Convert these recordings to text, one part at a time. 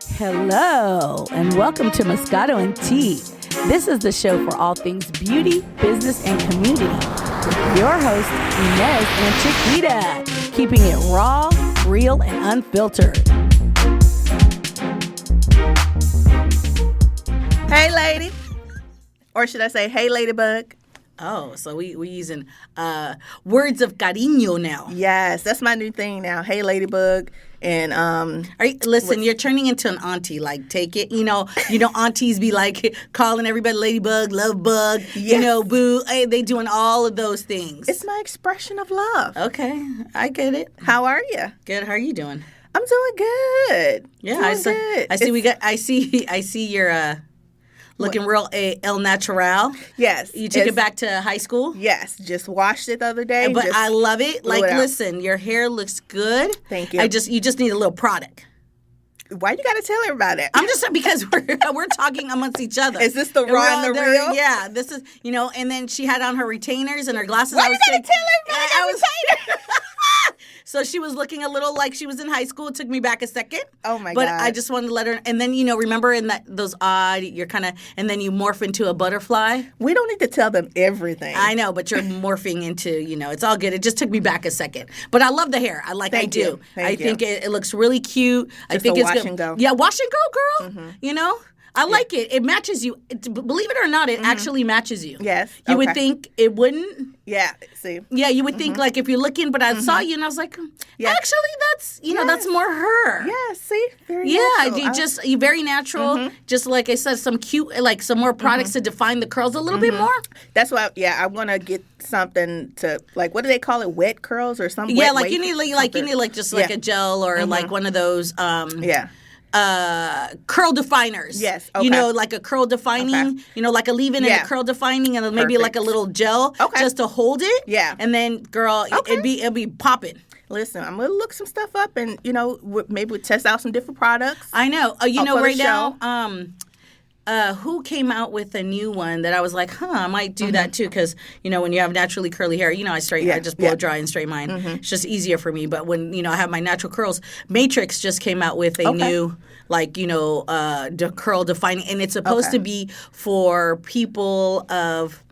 Hello, and welcome to Moscato and Tea. This is the show for all things beauty, business, and community. With your hosts, Inez and Chiquita, keeping it raw, real, and unfiltered. Hey, lady. Or should I say, hey, ladybug? Oh, so we using words of cariño now. Yes, that's my new thing now. Hey, ladybug. And listen, you're turning into an auntie. Like, take it. You know, aunties be like calling everybody ladybug, love bug. Yes. You know, boo. Hey, they doing all of those things. It's my expression of love. Okay, I get it. How are you? Good. How are you doing? I'm doing good. Yeah, I see you're looking real El Natural. Yes. You took it back to high school? Yes. Just washed it the other day. But I love it. Like, listen, your hair looks good. Thank you. You just need a little product. Why you got to tell everybody that? I'm just because we're talking amongst each other. Is this the raw and the real? Yeah. This is, and then she had on her retainers and her glasses. Why you got to tell everybody that retainer? So she was looking a little like she was in high school. It took me back a second. Oh, my God. But I just wanted to let her. And then, remember in those odd, you're kind of, and then you morph into a butterfly. We don't need to tell them everything. I know, but you're morphing into, it's all good. It just took me back a second. But I love the hair. I do. I think it looks really cute. I think it's wash good. And go. Yeah, wash and go, girl. Mm-hmm. I like it. It matches you. Believe it or not, it actually matches you. Yes. You would think it wouldn't. Yeah. See. Yeah, you would think like if you're looking, but I saw you and I was like, actually, that's that's more her. Yeah. See. Very natural. You're very natural. Just like I said, some cute, like some more products to define the curls a little bit more. That's why. Yeah, I want to get something to like. What do they call it? Wet curls or something? Yeah, like you need like a gel or like one of those. Curl definers. Yes. Okay. Like a curl defining, like a leave-in and a curl defining and maybe like a little gel just to hold it. Yeah. And then, girl, it'd be popping. Listen, I'm going to look some stuff up and, maybe we'll test out some different products. I know. Right now, who came out with a new one that I was like, I might do that too because, when you have naturally curly hair, I just blow dry and straighten mine. It's just easier for me. But when, I have my natural curls, Matrix just came out with a new, curl defining. And it's supposed to be for people of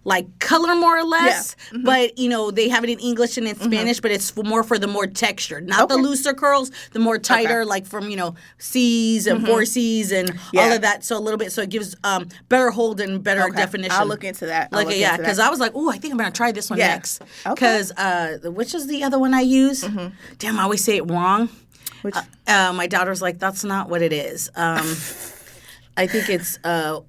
like color more or less, but they have it in English and in Spanish, but it's more for the more textured, not the looser curls, the more tighter, like from C's and 4C's and all of that. So a little bit, so it gives better hold and better definition. I'll look into that. Because I was like, I think I'm gonna try this one next. Because which is the other one I use? Damn, I always say it wrong. Which? My daughter's like, that's not what it is. I think it's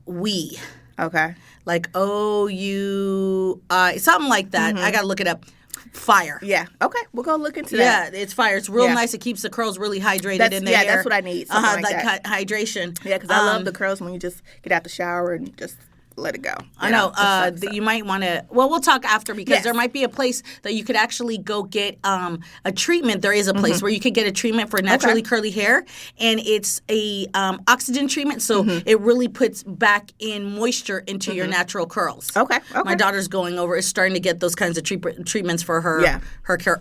we. Okay. Like O-U-I, something like that. I got to look it up. Fire. Yeah. Okay. We'll go look into that. Yeah, it's fire. It's real nice. It keeps the curls really hydrated in there. Yeah, that's what I need. Something like that. Hydration. Yeah, because I love the curls when you just get out the shower and just let it go. I know. You might want to. Well, we'll talk after because there might be a place that you could actually go get a treatment. There is a place where you could get a treatment for naturally curly hair, and it's a oxygen treatment, so it really puts back in moisture into your natural curls. Okay. My daughter's is starting to get those kinds of treatments for her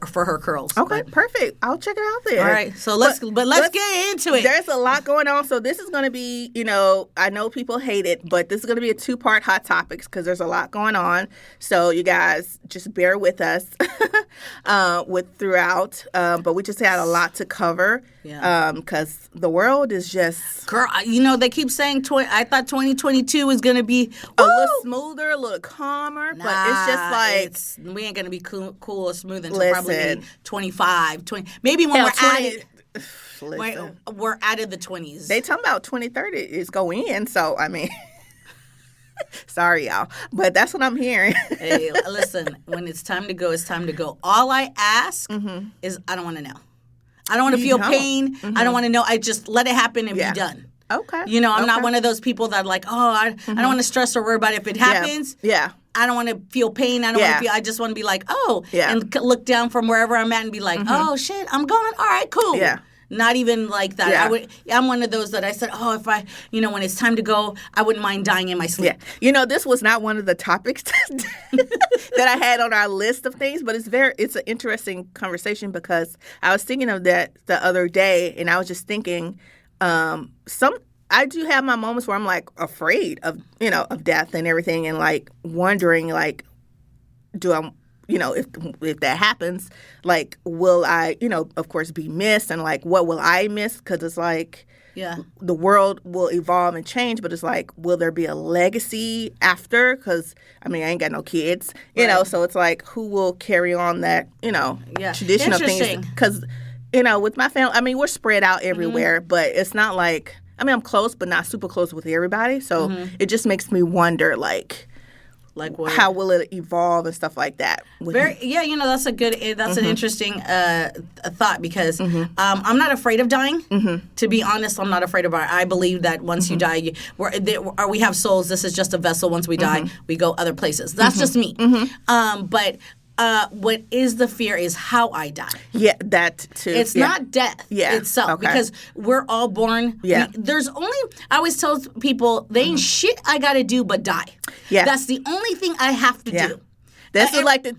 for her curls. Okay, perfect. I'll check it out there. All right. So let's get into it. There's a lot going on. So this is going to be, I know people hate it, but this is going to be a 2-part Hot Topics because there's a lot going on. So you guys just bear with us throughout. But we just had a lot to cover because the world is just... Girl, they keep saying I thought 2022 was going to be a little smoother, a little calmer, but it's just like... we ain't going to be cool or smooth until probably 25, 20... Maybe when we're 20, we're out of the 20s. They talking about 2030 is go in, so I mean... Sorry, y'all, but that's what I'm hearing. Hey, listen, when it's time to go, it's time to go. All I ask is I don't want to know. I don't want to feel pain. I don't want to know. I just let it happen and be done. Okay. I'm not one of those people that like, I don't want to stress or worry about it. If it happens, I don't want to feel pain. I don't want to feel, I just want to be like, and look down from wherever I'm at and be like, oh, shit, I'm gone. All right, cool. Yeah. Not even like that. Yeah. I'm one of those that I said, if I, when it's time to go, I wouldn't mind dying in my sleep. Yeah. This was not one of the topics that I had on our list of things, but it's an interesting conversation because I was thinking of that the other day and I was just thinking, I do have my moments where I'm like afraid of, of death and everything, and like wondering, like, do I, if that happens, like, will I, of course, be missed, and like, what will I miss? Because it's like, the world will evolve and change, but it's like, will there be a legacy after? Because, I ain't got no kids, so it's like, who will carry on that, tradition of things? Because, with my family, we're spread out everywhere, but it's not like, I'm close, but not super close with everybody. So it just makes me wonder, like what? How will it evolve and stuff like that? That's an interesting thought, because I'm not afraid of dying. To be honest, I'm not afraid of dying. I believe that once you die, we have souls. This is just a vessel. Once we die, we go other places. That's just me. But what is the fear is how I die. Yeah, that too. It's not death itself, because we're all born. Yeah. I always tell people, there ain't shit I got to do but die. Yeah. That's the only thing I have to do. That's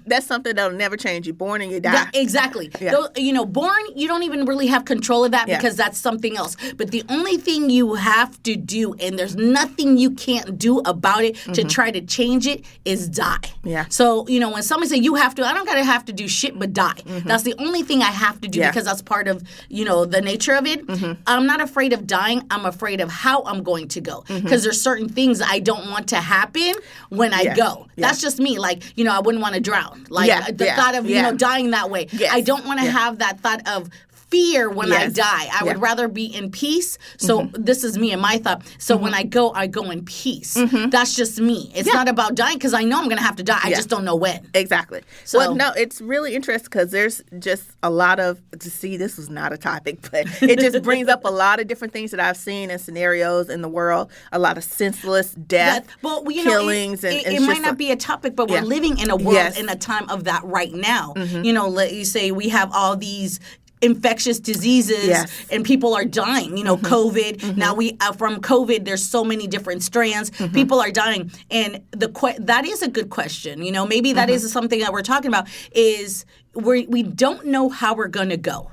that's something that'll never change. You're born and you die. Exactly. Yeah. Born, you don't even really have control of that, because that's something else. But the only thing you have to do, and there's nothing you can't do about it to try to change it, is die. Yeah. So, when somebody say you have to, I don't gotta have to do shit but die. That's the only thing I have to do, because that's part of, the nature of it. I'm not afraid of dying. I'm afraid of how I'm going to go. Because there's certain things I don't want to happen when I go. That's just me. Like, I wouldn't want to drown. Like the thought of, dying that way. Yes. I don't want to have that thought of fear when I die. I would rather be in peace. So this is me and my thought. So when I go in peace. That's just me. It's not about dying, because I know I'm going to have to die. I just don't know when. Exactly. So, well, no, it's really interesting, because there's just a lot of, this was not a topic, but it just brings up a lot of different things that I've seen in scenarios in the world. A lot of senseless death, killings. It might not be a topic, but we're living in a world, in a time of that right now. Let you say we have all these infectious diseases, and people are dying. COVID. Now from COVID, there's so many different strands. People are dying, and that is a good question. Maybe that is something that we're talking about. Is we don't know how we're going to go.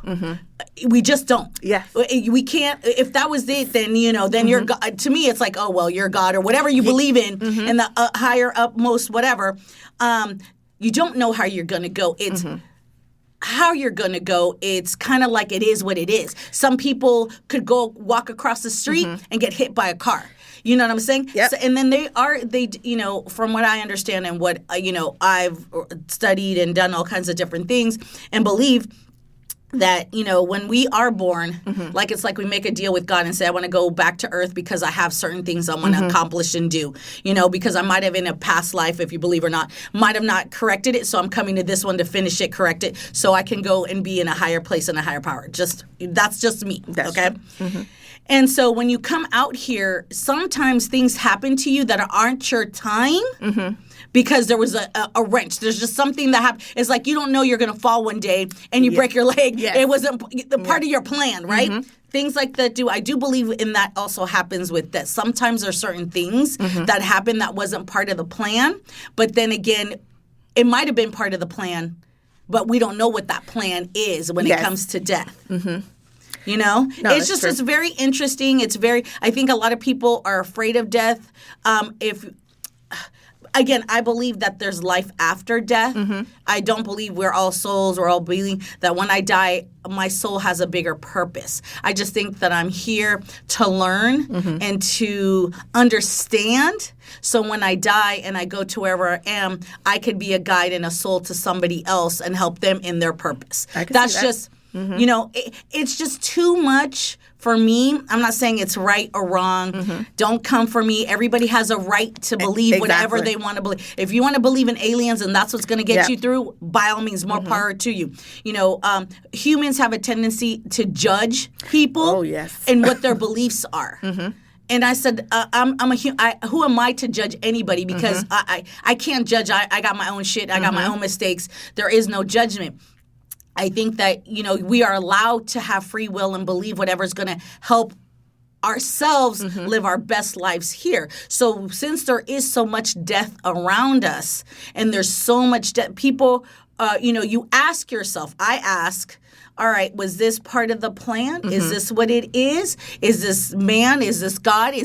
We just don't. Yes. We can't. If that was it, then then you're God. To me, it's like, oh well, you're God or whatever you believe in, and the higher upmost whatever. You don't know how you're going to go. It's how you're going to go. It's kind of like it is what it is. Some people could go walk across the street and get hit by a car. You know what I'm saying? Yep. So, and then they from what I understand and what, I've studied and done all kinds of different things and believe that, when we are born, like it's like we make a deal with God and say, I want to go back to earth because I have certain things I want to accomplish and do, because I might have in a past life, if you believe or not, might have not corrected it. So I'm coming to this one to finish it, correct it, so I can go and be in a higher place and a higher power. That's just me. That's okay? And so when you come out here, sometimes things happen to you that aren't your time. Because there was a wrench. There's just something that happened. It's like you don't know you're going to fall one day and you break your leg. Yes. It wasn't the part of your plan, right? Things like that I do believe in that also happens with that. Sometimes there are certain things that happen that wasn't part of the plan. But then again, it might have been part of the plan, but we don't know what that plan is when it comes to death. No, it's just, it's very interesting. I think a lot of people are afraid of death. Again, I believe that there's life after death. I don't believe we're all souls. We're all believing that when I die, my soul has a bigger purpose. I just think that I'm here to learn and to understand. So when I die and I go to wherever I am, I could be a guide and a soul to somebody else and help them in their purpose. That's just, it's just too much for me. I'm not saying it's right or wrong. Don't come for me. Everybody has a right to believe whatever they want to believe. If you want to believe in aliens and that's what's going to get you through, by all means, more power to you. Humans have a tendency to judge people and what their beliefs are. And I said, who am I to judge anybody? Because I can't judge. I got my own shit. I got my own mistakes. There is no judgment. I think that, we are allowed to have free will and believe whatever's going to help ourselves live our best lives here. So since there is so much death around us and there's so much death, people you ask yourself, I ask, all right, was this part of the plan? Is this what it is? Is this man? Is this God?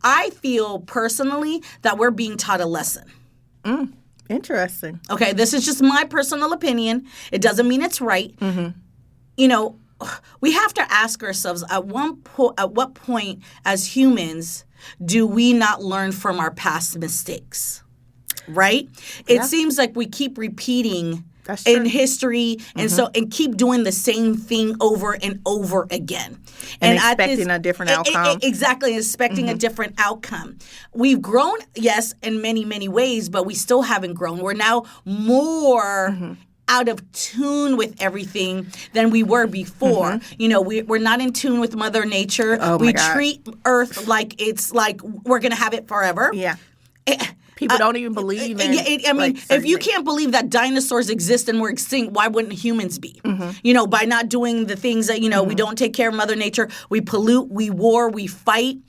I feel personally that we're being taught a lesson. Interesting. Okay, this is just my personal opinion. It doesn't mean it's right. We have to ask ourselves, at what point as humans do we not learn from our past mistakes? Right? It seems like we keep repeating in history and keep doing the same thing over and over again. And expecting a different outcome. Exactly, expecting a different outcome. We've grown, yes, in many, many ways, but we still haven't grown. We're now more out of tune with everything than we were before. We're not in tune with Mother Nature. Oh my God. Treat Earth like it's like we're going to have it forever. Yeah. People don't even believe in if you can't believe that dinosaurs exist and we're extinct, why wouldn't humans be? By not doing the things that, we don't take care of Mother Nature, we pollute, we war, we fight.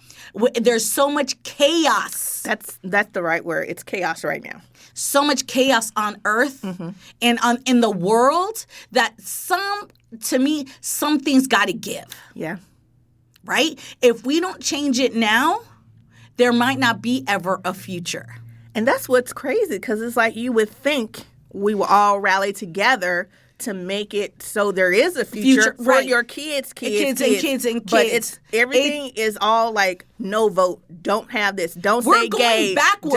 There's so much chaos. That's the right word. It's chaos right now. So much chaos on Earth and in the world that something's got to give. Yeah. Right? If we don't change it now, there might not be ever a future. And that's what's crazy, because it's like you would think we will all rally together to make it so there is a future for your kids. But everything is all like, no vote, don't have this, don't say gay. We're going backwards.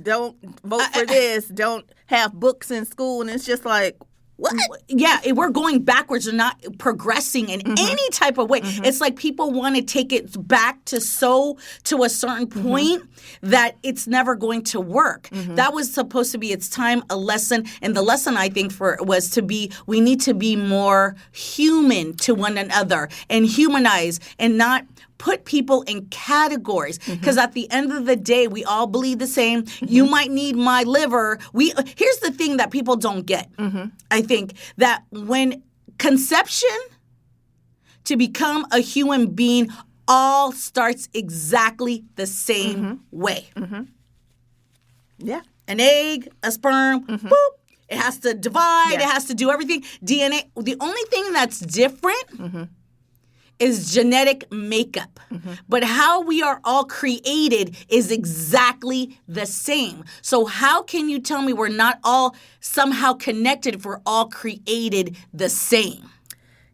Don't vote for this, don't have books in school. And it's just like, what? Yeah, we're going backwards. We're not progressing in any type of way. It's like people want to take it back to a certain point that it's never going to work. That was supposed to be its time, a lesson. And the lesson, I think, was we need to be more human to one another and humanize and not put people in categories, because at the end of the day, we all bleed the same. You might need my liver. Here's the thing that people don't get. I think that when conception to become a human being all starts exactly the same way. Yeah. An egg, a sperm, boop. It has to divide. It has to do everything. DNA. The only thing that's different is genetic makeup. But how we are all created is exactly the same. So how can you tell me we're not all somehow connected if we're all created the same?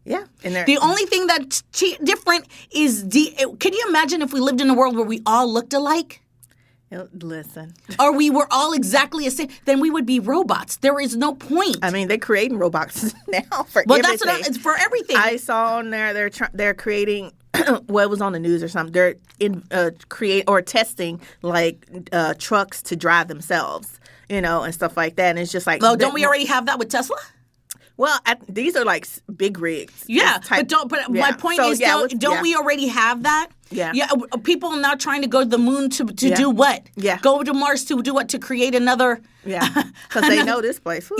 Yeah. The only thing that's different is, can you imagine if we lived in a world where we all looked alike? Listen. Or we were all exactly the same, then we would be robots. There is no point. I mean, they're creating robots now for everything. Well, that's it's for everything. I saw on there they're creating, well, it was on the news or something. They're testing like trucks to drive themselves, and stuff like that. And it's just like, well, don't we already have that with Tesla? Well, these are like big rigs. Yeah, but my point is, don't we already have that? Yeah. People are now trying to go to the moon to do what? Yeah. Go to Mars to do what? To create another. Yeah. Because they know this place.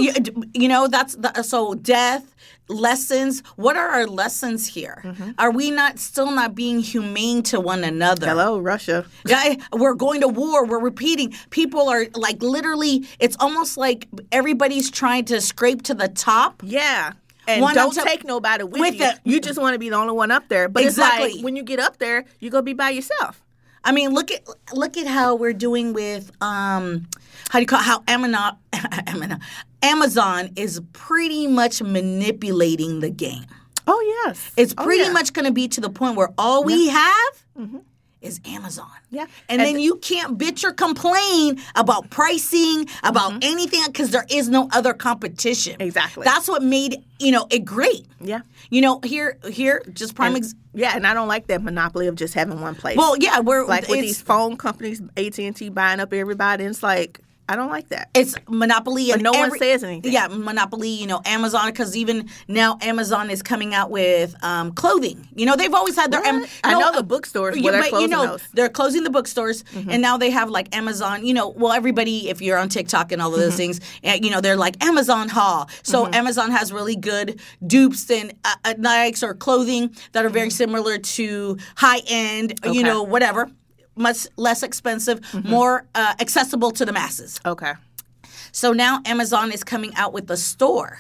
So death, lessons. What are our lessons here? Are we still not being humane to one another? Hello, Russia. Yeah, we're going to war. We're repeating. People are like literally. It's almost like everybody's trying to scrape to the top. Yeah. And don't take nobody with you. You just want to be the only one up there. But exactly. It's like when you get up there, you're going to be by yourself. I mean, look at how we're doing with how Amazon is pretty much manipulating the game. Oh, yes. It's pretty much going to be to the point where all we have is Amazon. Yeah. And then you can't bitch or complain about pricing, about anything, because there is no other competition. Exactly. That's what made, it great. Yeah. Here, just prime example. Yeah, and I don't like that monopoly of just having one place. Well, yeah, with these phone companies, AT&T buying up everybody, and it's like, I don't like that. It's monopoly. But no one says anything. Yeah, monopoly, Amazon, because even now Amazon is coming out with clothing. They've always had their... I know the bookstores, but they're closing those. They're closing the bookstores, and now they have like Amazon, everybody, if you're on TikTok and all of those things, they're like Amazon haul. So Amazon has really good dupes and Nikes or clothing that are very similar to high-end, whatever. Much less expensive, more accessible to the masses. Okay. So now Amazon is coming out with a store,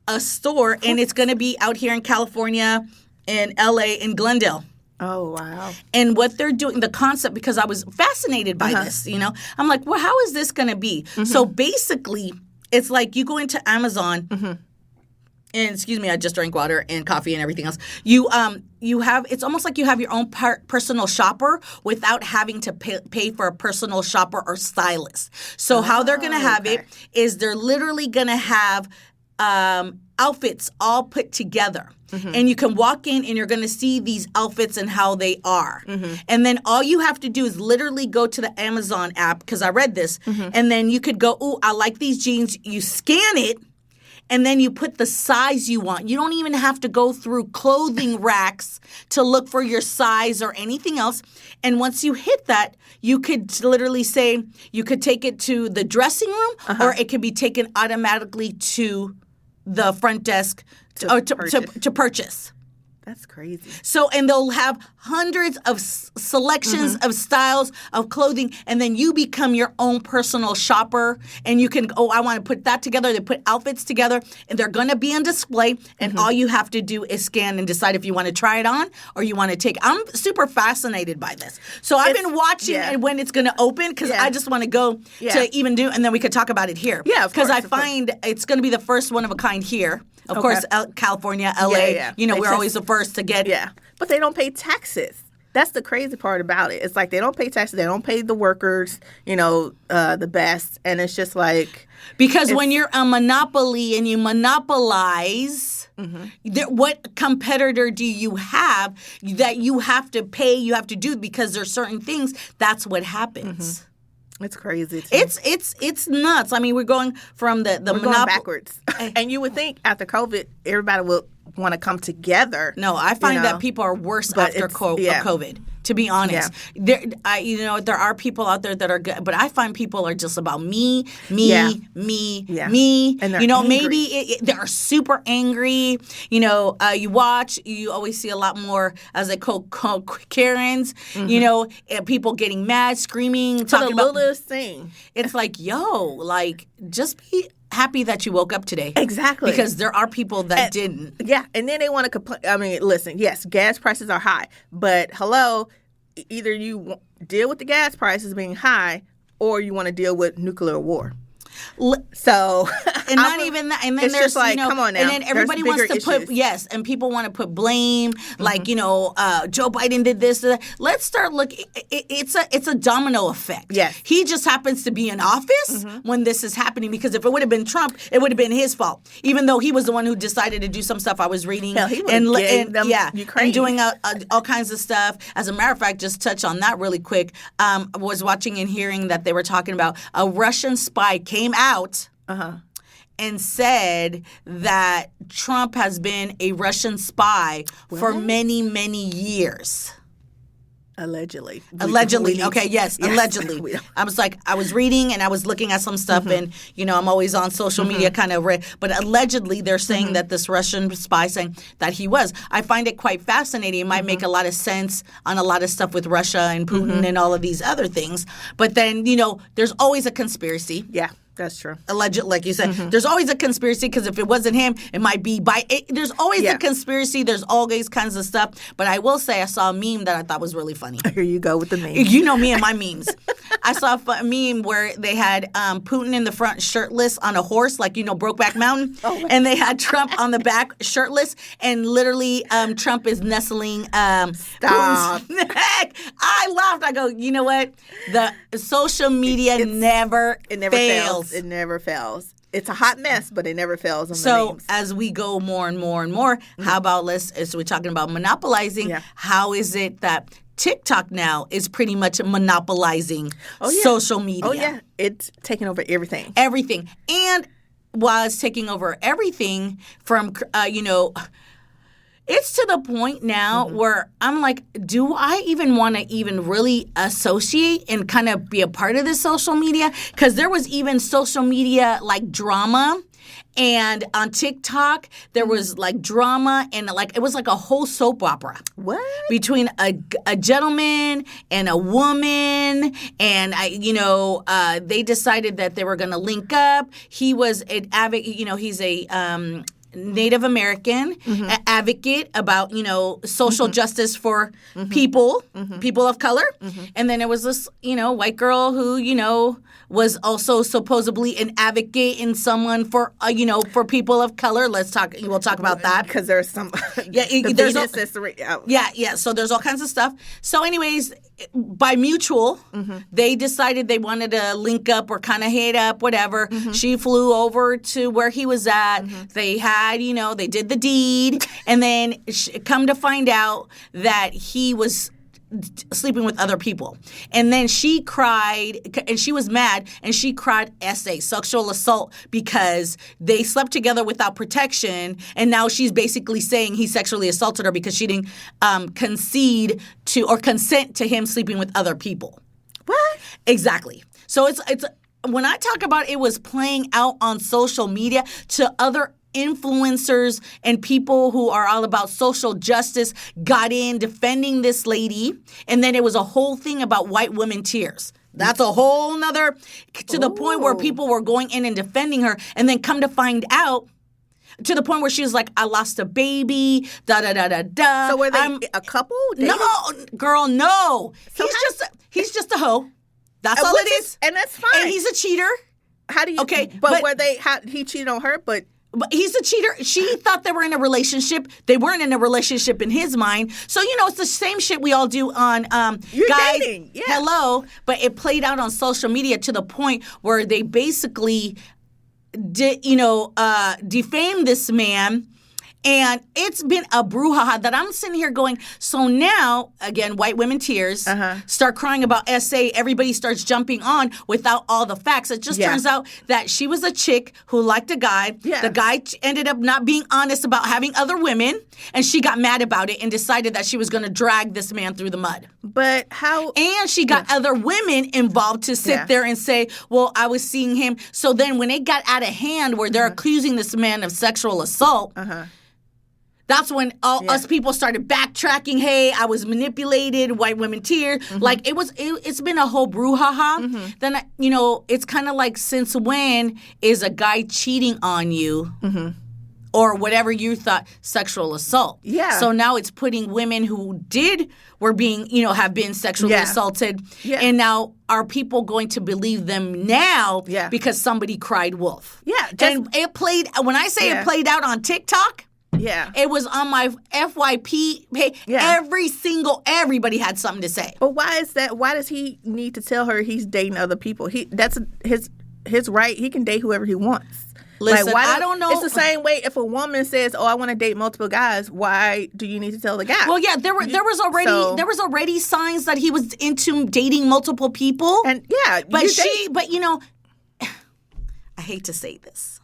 and it's going to be out here in California, in LA, in Glendale. Oh, wow. And what they're doing, the concept, because I was fascinated by this, I'm like, well, how is this going to be? So basically, it's like you go into Amazon, and excuse me, I just drank water and coffee and everything else. You have, it's almost like you have your own personal shopper without having to pay for a personal shopper or stylist. So how they're going to have it is they're literally going to have outfits all put together. And you can walk in and you're going to see these outfits and how they are. And then all you have to do is literally go to the Amazon app, because I read this, and then you could go, oh, I like these jeans. You scan it, and then you put the size you want. You don't even have to go through clothing racks to look for your size or anything else. And once you hit that, you could literally say, you could take it to the dressing room, or it could be taken automatically to the front desk to purchase. That's crazy. So, and they'll have hundreds of selections of styles of clothing, and then you become your own personal shopper, and you can, I want to put that together. They put outfits together, and they're going to be on display, and all you have to do is scan and decide if you want to try it on or you want to take. I'm super fascinated by this. So I've been watching when it's going to open, because I just want to go to even do, and then we could talk about it here. Yeah, because I find it's going to be the first one of a kind here. Of course, California, LA, we're always the first to get. Yeah, but they don't pay taxes. That's the crazy part about it. It's like they don't pay taxes. They don't pay the workers, the best. And it's just like. Because when you're a monopoly and you monopolize, what competitor do you have that you have to pay, you have to do, because there's certain things, that's what happens. It's crazy. It's nuts. I mean, we're going from the we're going backwards. And you would think after COVID, everybody would want to come together. No, I find that people are worse after COVID. To be honest, there are people out there that are good, but I find people are just about me, me, and they're angry. Maybe they are super angry. You watch, you always see a lot more, as they call Karens. People getting mad, screaming, talking about the littlest thing. It's like, just be happy that you woke up today. Exactly. Because there are people that didn't. Yeah, and then they want to complain. I mean, listen, yes, gas prices are high, but hello, either you deal with the gas prices being high or you want to deal with nuclear war. So, and not even that, and then it's there's just like, come on now. And then everybody wants to put and people want to put blame, like Joe Biden did this. Let's start looking. It's a domino effect. Yes, he just happens to be in office when this is happening, because if it would have been Trump, it would have been his fault. Even though he was the one who decided to do some stuff I was reading and doing all kinds of stuff. As a matter of fact, just touch on that really quick. Was watching and hearing that they were talking about a Russian spy came out and said that Trump has been a Russian spy for many, many years. Allegedly. Okay, yes, allegedly. I was reading and I was looking at some stuff, and I'm always on social media kind of but allegedly they're saying that this Russian spy saying that he was. I find it quite fascinating. It might make a lot of sense on a lot of stuff with Russia and Putin and all of these other things. But then, there's always a conspiracy. Yeah. That's true. Alleged, like you said, there's always a conspiracy, because if it wasn't him, it might be there's always a conspiracy. There's always kinds of stuff. But I will say, I saw a meme that I thought was really funny. Here you go with the meme. You know me and my memes. I saw a meme where they had Putin in the front shirtless on a horse, like Brokeback Mountain, and they had Trump on the back shirtless, and literally Trump is nestling Putin's neck. I laughed. I go, you know what? The social media never fails. It never fails. It's a hot mess, but it never fails on the memes. As we go more and more and more, how about as we're talking about monopolizing, how is it that TikTok now is pretty much monopolizing social media? Oh, yeah. It's taking over everything. Everything. And while it's taking over everything from, it's to the point now where I'm like, do I even want to even really associate and kind of be a part of this social media? Because there was even social media like drama And on TikTok, there was like drama and like it was like a whole soap opera. What? Between a gentleman and a woman, and they decided that they were going to link up. He was an advocate, he's a Native American advocate about, social justice for people of color. And then there was this, white girl who, was also supposedly an advocate and someone for, for people of color. We'll talk about that. Because there's some, So there's all kinds of stuff. So anyways, by mutual, they decided they wanted to link up or kind of hit up, whatever. She flew over to where he was at. They had, they did the deed. And then come to find out that he was sleeping with other people. And then she cried, and she was mad, and she cried sexual assault, because they slept together without protection, and now she's basically saying he sexually assaulted her because she didn't concede to or consent to him sleeping with other people. What? Exactly. So it's when I talk about it was playing out on social media to other influencers and people who are all about social justice got in defending this lady, and then it was a whole thing about white women tears. That's a whole nother, to the point where people were going in and defending her, and then come to find out, to the point where she was like, I lost a baby, da-da-da-da-da. So were they a couple? No, girl, no. So he's just a hoe. That's all it is. And that's fine. And he's a cheater. How do you... Okay, but were they... he cheated on her, but he's a cheater. She thought they were in a relationship. They weren't in a relationship in his mind. So, it's the same shit we all do on You're guys. Dating. Yeah. Hello. But it played out on social media to the point where they basically defamed this man. And it's been a brouhaha that I'm sitting here going, so now, again, white women tears, start crying about SA. Everybody starts jumping on without all the facts. It just turns out that she was a chick who liked a guy. Yeah. The guy ended up not being honest about having other women. And she got mad about it and decided that she was going to drag this man through the mud. But how? And she got other women involved to sit there and say, well, I was seeing him. So then when it got out of hand where they're accusing this man of sexual assault, that's when us people started backtracking. Hey, I was manipulated. White women tear. Like it's been a whole brouhaha. Then it's kind of like, since when is a guy cheating on you, or whatever you thought sexual assault? Yeah. So now it's putting women who were being have been sexually assaulted, and now are people going to believe them now because somebody cried wolf? Yeah. And it played. When I say it played out on TikTok. Yeah. It was on my FYP page. Yeah. Everybody had something to say. But why is that? Why does he need to tell her he's dating other people? That's his right. He can date whoever he wants. Listen, I don't know. It's the same way if a woman says, "Oh, I want to date multiple guys." Why do you need to tell the guy? Well, yeah, there was already signs that he was into dating multiple people. And I hate to say this.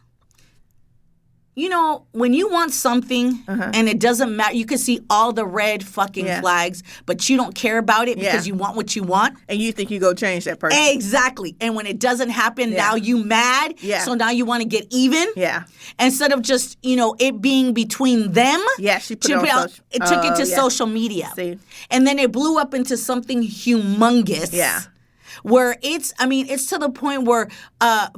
When you want something and it doesn't matter, you can see all the red fucking flags, but you don't care about it because you want what you want. And you think you go change that person. Exactly. And when it doesn't happen, now you mad. Yeah. So now you want to get even. Yeah. Instead of just, it being between them. Yeah, she put it took it to social media. See? And then it blew up into something humongous. Yeah. Where it's to the point where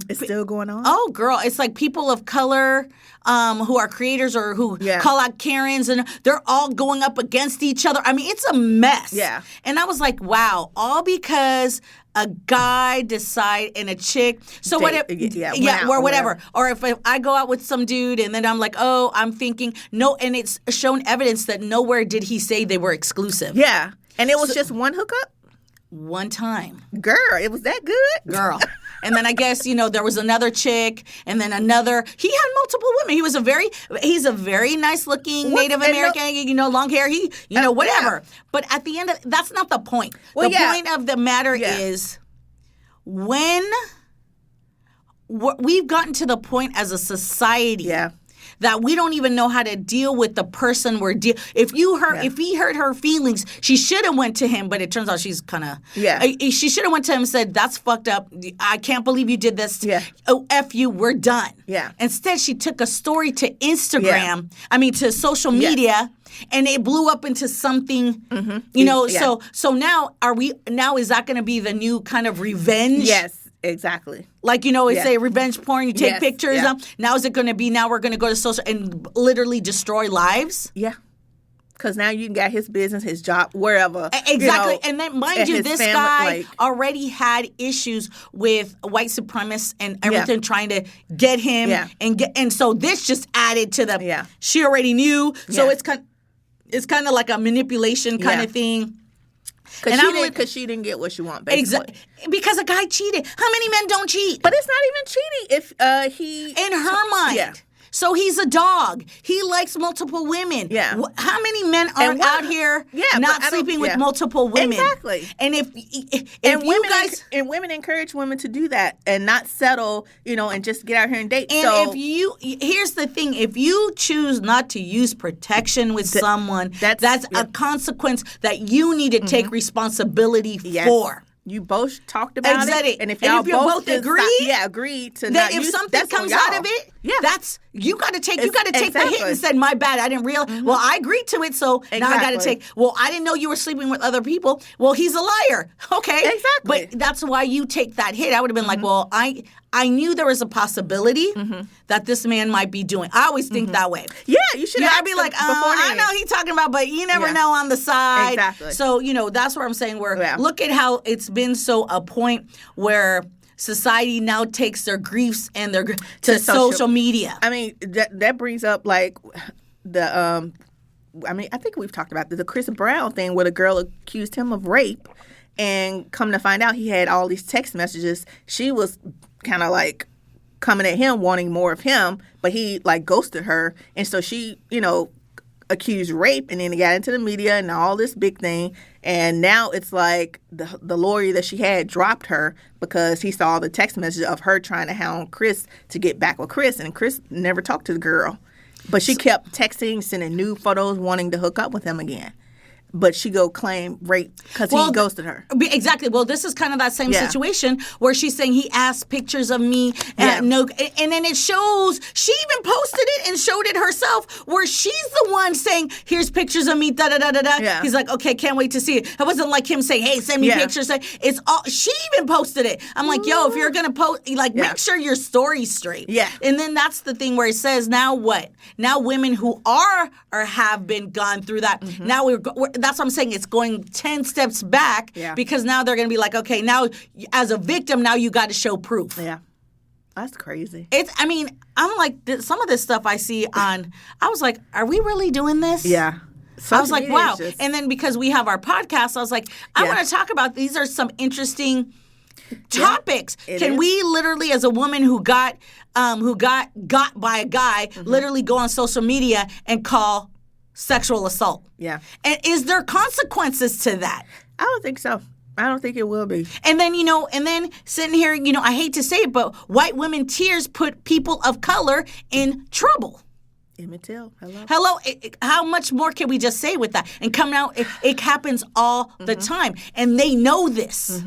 it's still going on. Oh, girl, it's like people of color who are creators or who call out Karens, and they're all going up against each other. It's a mess. Yeah. And I was like, wow, all because a guy and a chick. So whatever. Or if I go out with some dude and then I'm like, oh, I'm thinking no, and it's shown evidence that nowhere did he say they were exclusive. Yeah. And it was just one hookup? One time. Girl, it was that good? Girl. And then I guess, there was another chick and then another. He had multiple women. He's a very nice looking Native American, long hair, whatever. Yeah. But at the end that's not the point. Well, the point of the matter is when we've gotten to the point as a society that we don't even know how to deal with the person we're if he hurt her feelings, she should have went to him, but it turns out she's kind of she should have went to him and said, that's fucked up. I can't believe you did this. Oh, F you, we're done. Instead, she took a story to Instagram, to social media, and it blew up into something, so now is that going to be the new kind of revenge? Yes. Exactly. Like, it's a revenge porn. You take pictures. Now is it going to be, now we're going to go to social and literally destroy lives? Yeah. Because now you got his business, his job, wherever. Exactly. And then, mind you, this guy already had issues with white supremacists and everything trying to get him. And so this just added to the, she already knew. So it's kind of like a manipulation kind of thing. Because she didn't get what she wanted, basically. Exactly. Because a guy cheated. How many men don't cheat? But it's not even cheating if he... In her mind. Yeah. So he's a dog. He likes multiple women. Yeah. How many men are out here not sleeping with multiple women? Exactly. And women encourage women to do that and not settle, and just get out here and date. And here's the thing, if you choose not to use protection with someone, that's a consequence that you need to take responsibility for. You both talked about it, and if y'all both agreed to that, if something comes out of it, that's you got to take the hit and said, my bad, I didn't realize. Well, I agreed to it, so now I got to take. Well, I didn't know you were sleeping with other people. Well, he's a liar. Okay, exactly. But that's why you take that hit. I would have been like, well, I knew there was a possibility that this man might be doing. I always think that way. Yeah, you should. I'd be like, I know he's talking about, but you never know on the side. Exactly. So that's what I'm saying. Look at how it's been so a point where society now takes their griefs and their to social media. I mean, that brings up like the. I think we've talked about the Chris Brown thing where the girl accused him of rape, and come to find out he had all these text messages. She was kind of like coming at him, wanting more of him, but he like ghosted her, and so she, accused rape, and then it got into the media and all this big thing, and now it's like the lawyer that she had dropped her because he saw the text message of her trying to hound Chris to get back with Chris, and Chris never talked to the girl, but she kept texting, sending new photos, wanting to hook up with him again. But she go claim rape because he ghosted her. Exactly. Well, this is kind of that same situation where she's saying he asked pictures of me. And then it shows, she even posted it and showed it herself where she's the one saying, here's pictures of me, da-da-da-da-da. Yeah. He's like, okay, can't wait to see it. It wasn't like him saying, hey, send me pictures. It's all, she even posted it. I'm like, yo, if you're going to post, make sure your story's straight. Yeah. And then that's the thing where it says, now what? Now women who are or have been gone through that, now we're that's what I'm saying. It's going 10 steps back because now they're going to be like, okay, now as a victim, now you got to show proof. Yeah. That's crazy. I'm like, some of this stuff I see on, I was like, are we really doing this? Yeah. I was like, wow. And then because we have our podcast, I was like, I want to talk about, these are some interesting topics. Can we literally, as a woman who got by a guy, literally go on social media and call sexual assault? Yeah. And is there consequences to that? I don't think so. I don't think it will be. And then, sitting here, I hate to say it, but white women tears put people of color in trouble. Emmett Till, hello. How much more can we just say with that? And coming out, it happens all the time. And they know this.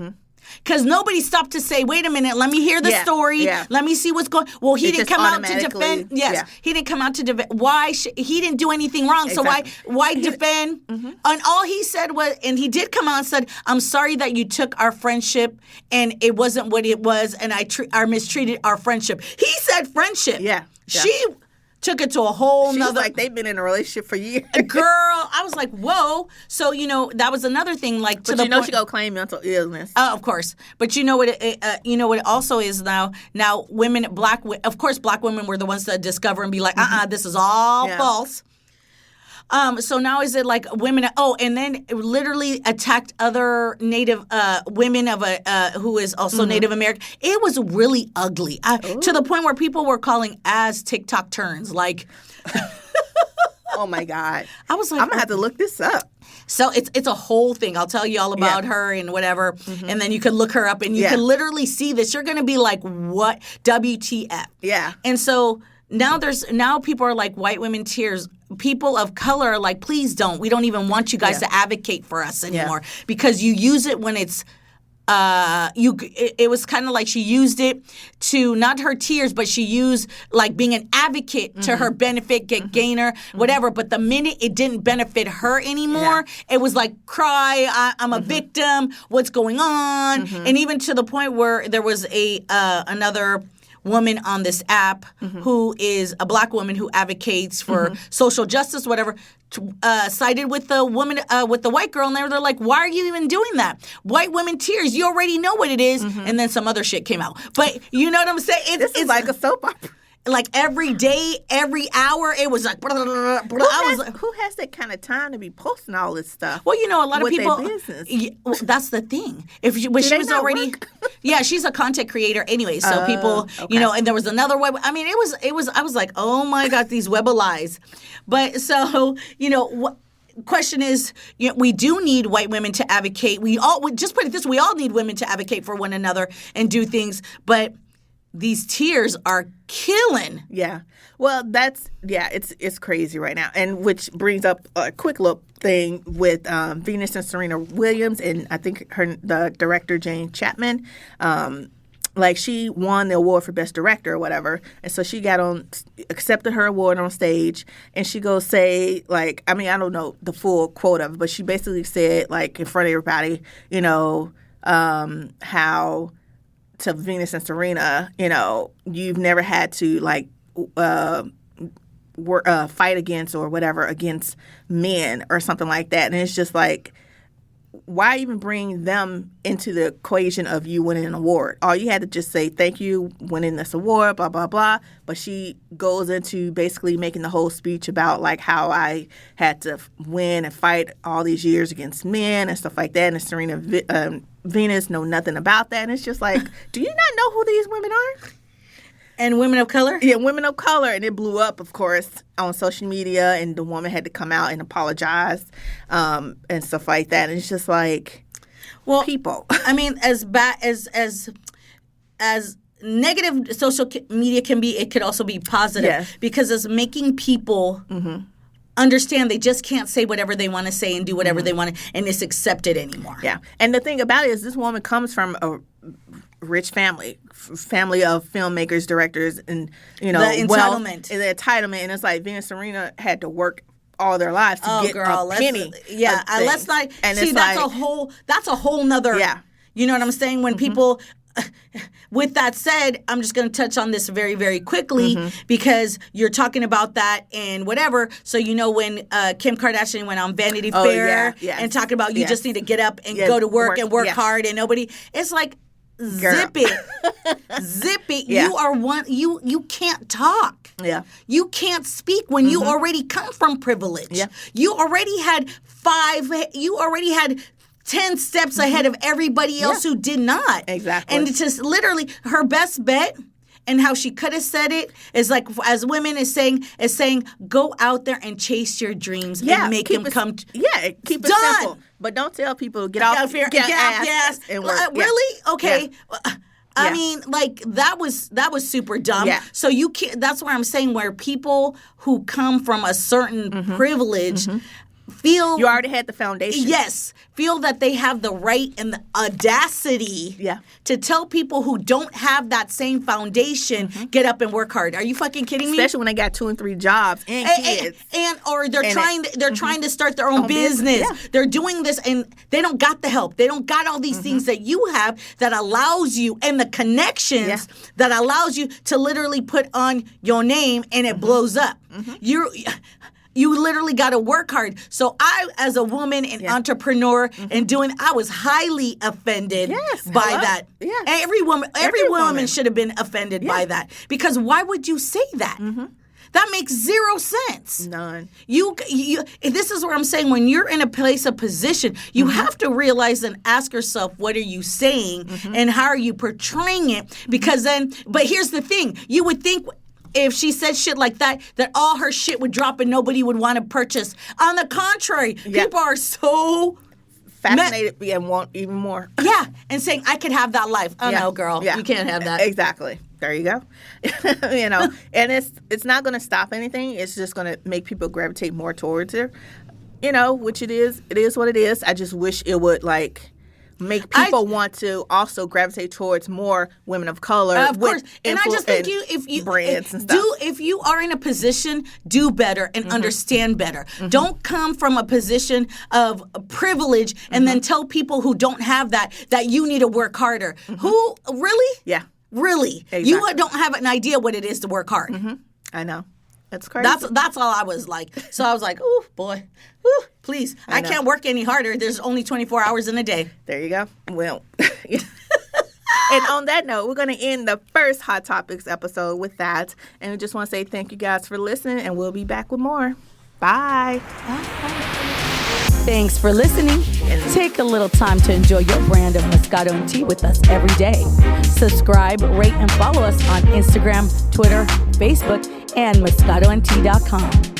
Because nobody stopped to say, wait a minute, let me hear the story. Yeah. Let me see what's going on. Well, he didn't come out to defend. Yes, yeah. He didn't come out to defend. Why? He didn't do anything wrong. Exactly. So why defend? And all he said was, and he did come out and said, I'm sorry that you took our friendship and it wasn't what it was and I mistreated our friendship. He said friendship. Yeah. She took it to a whole nother. Like they've been in a relationship for years. Girl, I was like, whoa. So, that was another thing. Like, to the point, she go claim mental illness. Of course. But you know what it also is now? Now, women, of course, black women were the ones that discover and be like, this is all false. So now is it like women? And then it literally attacked other Native women of who is also Native American. It was really ugly to the point where people were calling as TikTok turns. Like, oh my God! I was like, I'm gonna have to look this up. So it's a whole thing. I'll tell you all about her and whatever, and then you can look her up and you can literally see this. You're gonna be like, what? WTF? Yeah. And so now people are like, white women tears. People of color are like, please don't. We don't even want you guys to advocate for us anymore because you use it when it's. It was kind of like she used it to not her tears, but she used like being an advocate to her benefit, gainer, whatever. But the minute it didn't benefit her anymore, it was like, cry, I'm a victim, what's going on? And even to the point where there was another woman on this app who is a black woman who advocates for social justice, whatever, sided with the woman, with the white girl, and they're like, why are you even doing that? White women tears, you already know what it is. And then some other shit came out. But you know what I'm saying? It's like a soap opera. Like every day, every hour, it was like. Who has that kind of time to be posting all this stuff? Well, you know, a lot of people. Business? Well, that's the thing. If she was already, she's a content creator anyway. So people, you know, and there was another web. I mean, it was. I was like, oh my god, these web of lies. But so you know what. Question is, you know, we do need white women to advocate. We just put it this way: we all need women to advocate for one another and do things, but. These tears are killing. Yeah. Well, it's crazy right now. And which brings up a quick little thing with Venus and Serena Williams and I think the director Jane Chapman. Like she won the award for Best Director or whatever. And so she accepted her award on stage and she goes say like, I mean, I don't know the full quote of it, but she basically said like in front of everybody, you know, how to Venus and Serena, you know, you've never had to like fight against or whatever against men or something like that. And it's just like, why even bring them into the equation of you winning an award? All you had to just say, thank you, winning this award, blah, blah, blah. But she goes into basically making the whole speech about like how I had to win and fight all these years against men and stuff like that. And Serena Venus know nothing about that. And it's just like, do you not know who these women are? And women of color? Yeah, women of color. And it blew up, of course, on social media. And the woman had to come out and apologize and stuff like that. And it's just like, well, people. I mean, as bad as negative social media can be, it could also be positive because it's making people understand they just can't say whatever they want to say and do whatever they want to, and it's accepted anymore. Yeah. And the thing about it is this woman comes from a rich family of filmmakers, directors, and, you know, the entitlement. The entitlement. And it's like Venus and Serena had to work all their lives to get a penny. Let's not. And see, that's a whole nother. Yeah. You know what I'm saying? When people. With that said, I'm just going to touch on this very, very quickly because you're talking about that and whatever. So, you know, when Kim Kardashian went on Vanity Fair and talking about you just need to get up and go to work and work hard and nobody. It's like, zip it. Yeah. You are one. You can't talk. Yeah. You can't speak when you already come from privilege. Yeah. You already had 10 steps ahead of everybody else who did not. Exactly. And it's just literally her best bet and how she could have said it is like, as women is saying, go out there and chase your dreams and make them come. Keep it simple. But don't tell people get off your ass and work. Really? Okay. Yeah. I mean, like that was super dumb. Yeah. So you can't. That's what I'm saying. Where people who come from a certain privilege feel you already had the foundation. Yes, feel that they have the right and the audacity to tell people who don't have that same foundation get up and work hard. Are you fucking kidding me? Especially when they got 2 and 3 jobs and kids, or they're trying to start their own business. Yeah. They're doing this and they don't got the help. They don't got all these things that you have that allows you and the connections that allows you to literally put on your name and it blows up. You literally got to work hard. So I, as a woman and entrepreneur and I was highly offended by that. Yeah. Every woman should have been offended by that. Because why would you say that? That makes zero sense. None. You. This is where I'm saying when you're in a place of position, you have to realize and ask yourself, what are you saying and how are you portraying it? Because then, but here's the thing. You would think if she said shit like that all her shit would drop and nobody would want to purchase. On the contrary, people are so fascinated and want even more. Yeah, and saying, I could have that life. Oh, no, girl, you can't have that. Exactly. There you go. And it's not going to stop anything. It's just going to make people gravitate more towards it. Which it is. It is what it is. I just wish it would make people want to also gravitate towards more women of color. Of course. And I just think if you brands and stuff. If you are in a position, do better and understand better. Don't come from a position of privilege and then tell people who don't have that you need to work harder. Who really? Yeah. Really? Exactly. You don't have an idea what it is to work hard. I know. That's crazy. That's all I was like. So I was like, oh, boy. Ooh, please. I can't work any harder. There's only 24 hours in a day. There you go. Well, and on that note, we're going to end the first Hot Topics episode with that. And we just want to say thank you guys for listening, and we'll be back with more. Bye. Thanks for listening. Take a little time to enjoy your brand of Moscato and Tea with us every day. Subscribe, rate, and follow us on Instagram, Twitter, Facebook, and MoscatoandTea.com.